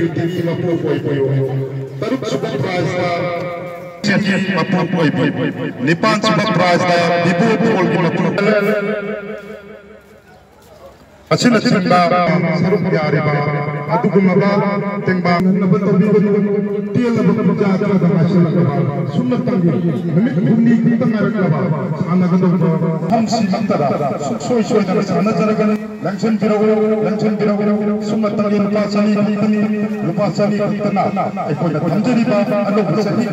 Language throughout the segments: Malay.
beauty mapupoy poyo. Taruk subang prize na beauty mapupoy poyo. Nipan subang prize na bibu pol mapupoy. Asin ba saruk yari ba adugumaba tengba nabato bibu tiel nabato jaga da masala ba sunnat tangi bumi tengara ba ana gado ham si mantara soy soy da sana jaragan langsung biro sunnat tangi lupa sani tana ai ko da tanjari ba alo sahi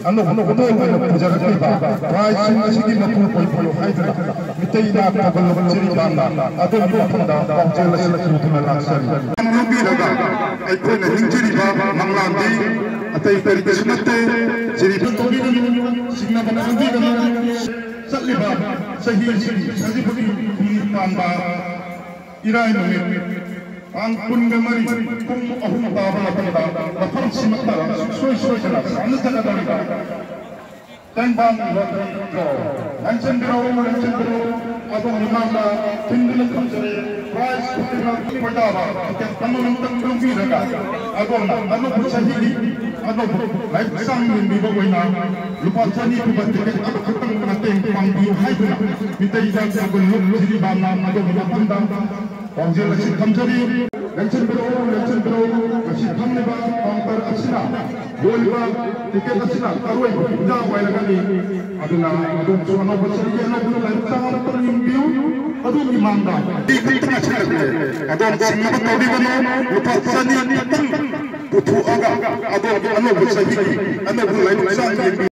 alo to ko puja rakhi ba prize sigi mapu poi haidra mitai na pagalo chiri ba ado bi apanda Pangjela sila tuna laksari. Amrubi laga, ay ko na hinjiri ba manglandi, atay tari kasunate, jiri pagtobi ka signa ba nanti ka sa liba, sa hilsiri, sa libuti kumitan ba, iray namin, ang pungamari, kung ahong baba na panda, napang simatara, soy ka na, ano sa kadalita? Tembang langsung biro abang limama tinggal kamsari prize pertama kita tanung tanung biraga abang anu bersahili anu live sang di bawah lupa sani buat tiket anu ketang penateng pangbiu hai guna minta ijazah sabun lu di bana anu berpandang Pangjela si kamsari langsung biro masih kamne ba pangper asina boleh tiket asina taruh dah wala kali aduna adun suano bersahili anu belum live sang anu terimbiu adun imanda di tengah cakap adun singa tahu di mana lupa sani tang putu aga adun anu bersahili anu belum live sang